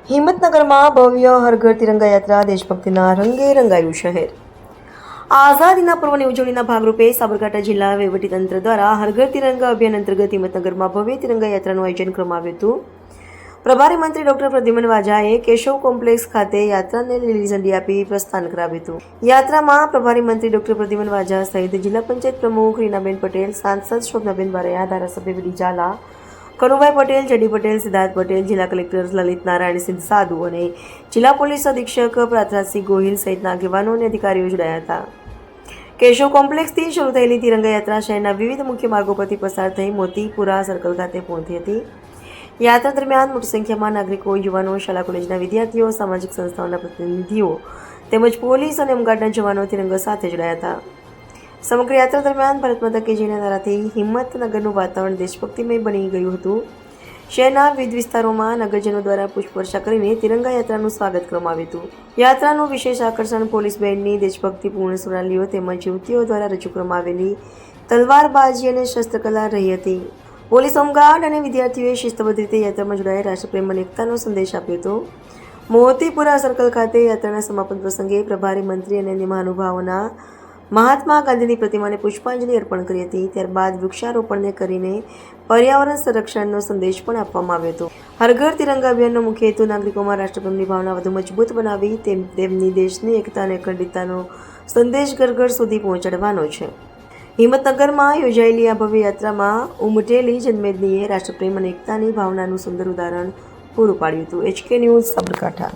હિંમતનગરમાં ભવ્ય હર ઘર તિરંગા યાત્રા દેશભક્તિના રંગે રંગાયું શહેર. આઝાદીના પર્વની ઉજવણીના ભાગરૂપે સાબરકાંઠા જિલ્લા વહીવટીતંત્ર દ્વારા હર ઘર તિરંગા અભિયાન અંતર્ગત હિંમતનગરમાં ભવ્ય તિરંગા યાત્રાનું આયોજન કરવામાં આવ્યું હતું. પ્રભારી મંત્રી ડોક્ટર પ્રદ્યુમન વાજાએ કેશવ કોમ્પ્લેક્સ ખાતે યાત્રાને લીલી ઝંડી આપી પ્રસ્થાન કરાવ્યું હતું. યાત્રામાં પ્રભારી મંત્રી ડોક્ટર પ્રદ્યુમન વાજા સહિત જિલ્લા પંચાયત પ્રમુખ રીનાબેન પટેલ, સાંસદ શોભનાબેન બારૈયા, ધારાસભ્ય વિડી ઝાલા, કનુભાઈ પટેલ, જડી પટેલ, સિદ્ધાર્થ પટેલ, જિલ્લા કલેક્ટર લલિત નારાયણ સિંહ સાધુ અને જિલ્લા પોલીસ અધિક્ષક પ્રાથરાજસિંહ ગોહિલ સહિતના આગેવાનો અને અધિકારીઓ જોડાયા હતા. કેશવ કોમ્પ્લેક્સથી શરૂ થયેલી તિરંગા યાત્રા શહેરના વિવિધ મુખ્ય માર્ગો પરથી પસાર થઈ મોતીપુરા સર્કલ ખાતે પહોંચી હતી. યાત્રા દરમિયાન મોટી સંખ્યામાં નાગરિકો, યુવાનો, શાળા કોલેજના વિદ્યાર્થીઓ, સામાજિક સંસ્થાઓના પ્રતિનિધિઓ તેમજ પોલીસ અને હોમગાર્ડના જવાનો તિરંગા સાથે જોડાયા હતા. સમગ્ર યાત્રા દરમિયાન ભારત માતા કી જયના નારાથી હિંમતનગરનું વાતાવરણ દેશભક્તિમય બની ગયું હતું. શહેરના વિવિધ વિસ્તારોમાં નગરજનો દ્વારા પુષ્પવર્ષા કરીને તિરંગા યાત્રાનું સ્વાગત કરવામાં આવ્યું હતું. યાત્રાનું વિશેષ આકર્ષણ પોલીસ બેન્ડની દેશભક્તિપૂર્ણ સ્વરાલીઓ તેમજ યુવતીઓ દ્વારા રજૂ કરવામાં આવેલી તલવારબાજી અને શસ્ત્રકલા રહી હતી. પોલીસ, હોમગાર્ડ અને વિદ્યાર્થીઓએ શિસ્તબદ્ધ રીતે યાત્રામાં જોડાઈ રાષ્ટ્રપ્રેમ અને એકતાનો સંદેશ આપ્યો હતો. મોતીપુરા સર્કલ ખાતે યાત્રાના સમાપન પ્રસંગે પ્રભારી મંત્રી અને અન્ય મહાનુભાવોના મહાત્મા ગાંધીની પ્રતિમાને પુષ્પાંજલિ અર્પણ કરી હતી. ત્યારબાદ વૃક્ષારોપણને કરીને પર્યાવરણ સંરક્ષણનો સંદેશ પણ આપવામાં આવ્યો હતો. હર ઘર તિરંગા અભિયાનનો મુખ્ય હેતુ નાગરિકોમાં રાષ્ટ્રપ્રેમની ભાવના વધુ મજબૂત બનાવી તેમની દેશની એકતા અને અખંડિતતાનો સંદેશ ઘર ઘર સુધી પહોંચાડવાનો છે. હિંમતનગરમાં યોજાયેલી આ ભવ્ય યાત્રામાં ઉમટેલી જનમેદનીએ રાષ્ટ્રપ્રેમ અને એકતાની ભાવનાનું સુંદર ઉદાહરણ પૂરું પાડ્યું હતું. HK news Sabarkantha.